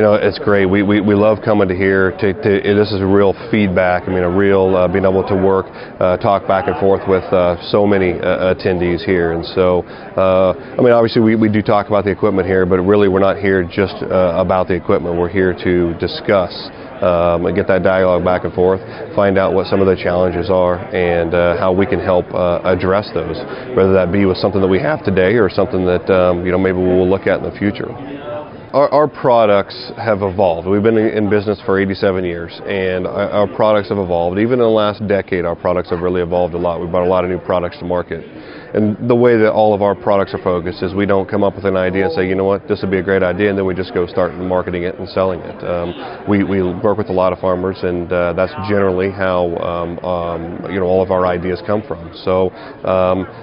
it's great. We love coming to here. This is a real feedback. I mean, a real being able to work, talk back and forth with so many attendees here. And so, I mean, obviously we do talk about the equipment here, but really we're not here just about the equipment. We're here to discuss and get that dialogue back and forth, find out what some of the challenges are and how we can help address those, whether that be with something that we have today or something that maybe we'll look at in the future. Our products have evolved. We've been in business for 87 years, and our products have evolved. Even in the last decade, our products have really evolved a lot. We've brought a lot of new products to market. And the way that all of our products are focused is we don't come up with an idea and say, you know what, this would be a great idea, and then we just go start marketing it and selling it. We work with a lot of farmers, and that's generally how all of our ideas come from. So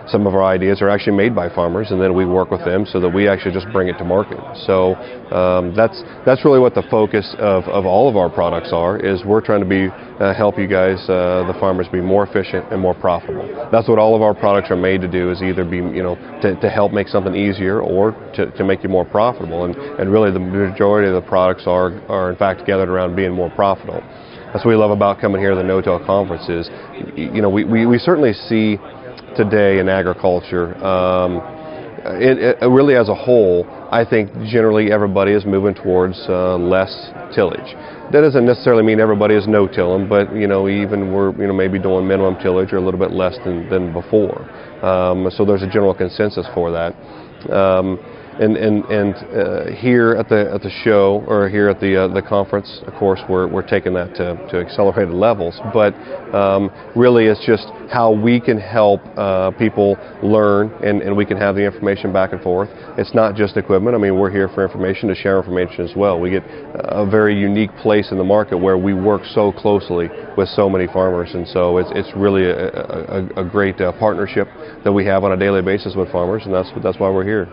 some of our ideas are actually made by farmers, and then we work with them so that we actually just bring it to market. So that's really what the focus of all of our products are, is we're trying to help you guys, the farmers, be more efficient and more profitable. That's what all of our products are made to do, is either be, to help make something easier or to make you more profitable. And really the majority of the products are in fact gathered around being more profitable. That's what we love about coming here to the No-Till conference is, we certainly see today in agriculture, really as a whole, I think generally everybody is moving towards less tillage. That doesn't necessarily mean everybody is no-tilling, but even we're maybe doing minimum tillage or a little bit less than before. So there's a general consensus for that. Here at the show, or here at the conference, of course, we're taking that to accelerated levels. But really, it's just how we can help people learn, and we can have the information back and forth. It's not just equipment. I mean, we're here for information, to share information as well. We get a very unique place in the market where we work so closely with so many farmers, and so it's really a great partnership that we have on a daily basis with farmers, and that's why we're here.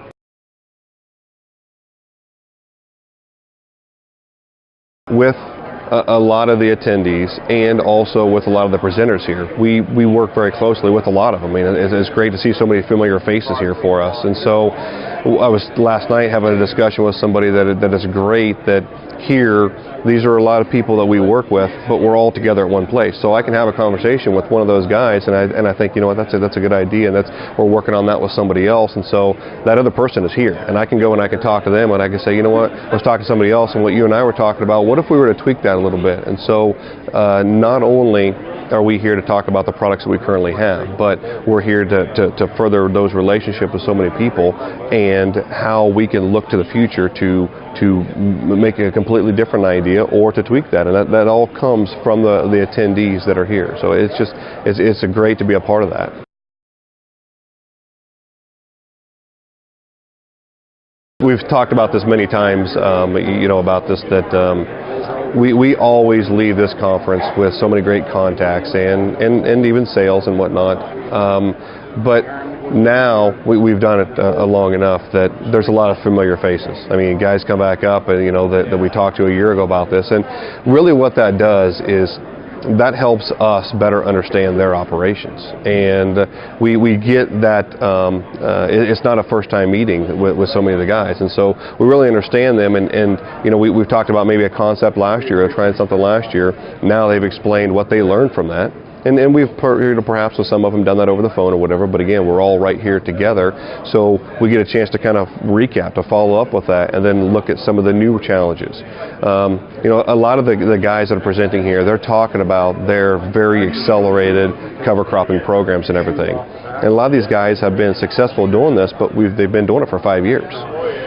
With a lot of the attendees and also with a lot of the presenters here, we work very closely with a lot of them. I mean, it's great to see so many familiar faces here for us. And so I was last night having a discussion with somebody that is great that here, these are a lot of people that we work with, but we're all together at one place. So I can have a conversation with one of those guys, and I think, that's a good idea, and we're working on that with somebody else. And so that other person is here, and I can go and I can talk to them, and I can say, you know what, I was talking to somebody else, and what you and I were talking about, what if we were to tweak that a little bit? And so not only are we here to talk about the products that we currently have, but we're here to further those relationships with so many people, and how we can look to the future to make a completely different idea or to tweak that, and that all comes from the attendees that are here. So it's great to be a part of that. We've talked about this many times, about this, that we always leave this conference with so many great contacts and even sales and whatnot. But now we've done it long enough that there's a lot of familiar faces. I mean, guys come back up and that we talked to a year ago about this, and really what that does is that helps us better understand their operations, and we get that it's not a first-time meeting with so many of the guys, and so we really understand them. And we've talked about maybe a concept last year or trying something last year. Now they've explained what they learned from that. And we've perhaps with some of them done that over the phone or whatever, but again, we're all right here together, so we get a chance to kind of recap, to follow up with that, and then look at some of the new challenges. A lot of the guys that are presenting here, they're talking about their very accelerated cover cropping programs and everything. And a lot of these guys have been successful doing this, but they've been doing it for 5 years.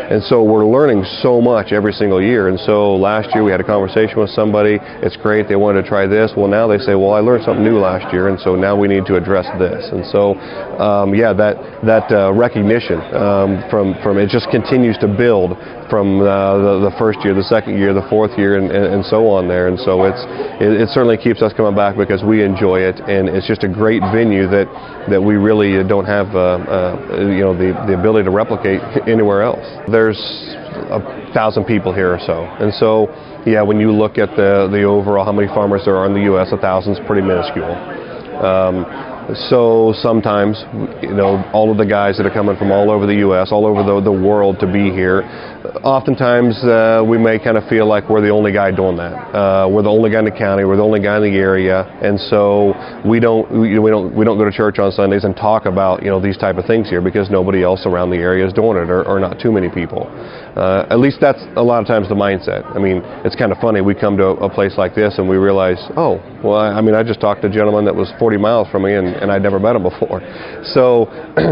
And so we're learning so much every single year. And so last year we had a conversation with somebody. It's great, they wanted to try this. Well, now they say, well, I learned something new last year, and so now we need to address this. And so, that recognition from it just continues to build from the first year, the second year, the fourth year, and so on there. And so it certainly keeps us coming back because we enjoy it, and it's just a great venue that we really don't have the ability to replicate anywhere else. There's 1,000 people here or so, and so yeah, when you look at the overall how many farmers there are in the U.S., 1,000 is pretty minuscule. So sometimes, all of the guys that are coming from all over the U.S., all over the world to be here, oftentimes we may kind of feel like we're the only guy doing that. We're the only guy in the county. We're the only guy in the area, and so we don't go to church on Sundays and talk about these type of things here because nobody else around the area is doing it, or not too many people. At least that's a lot of times the mindset. I mean, it's kind of funny. We come to a place like this and we realize, oh, well, I just talked to a gentleman that was 40 miles from me and I'd never met him before. So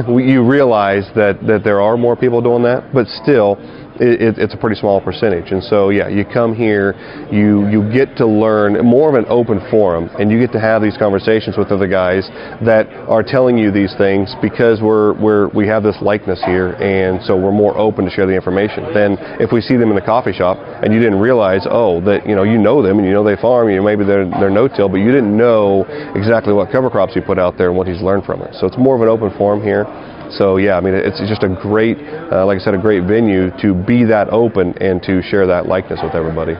you realize that there are more people doing that, but still, it's a pretty small percentage. And so, yeah, you come here, you get to learn more of an open forum, and you get to have these conversations with other guys that are telling you these things because we have this likeness here, and so we're more open to share the information than if we see them in the coffee shop and you didn't realize, that you know them and they farm, maybe they're no-till, but you didn't know exactly what cover crops he put out there and what he's learned from it. So it's more of an open forum here. So yeah, it's just a great, like I said, a great venue to be that open and to share that likeness with everybody.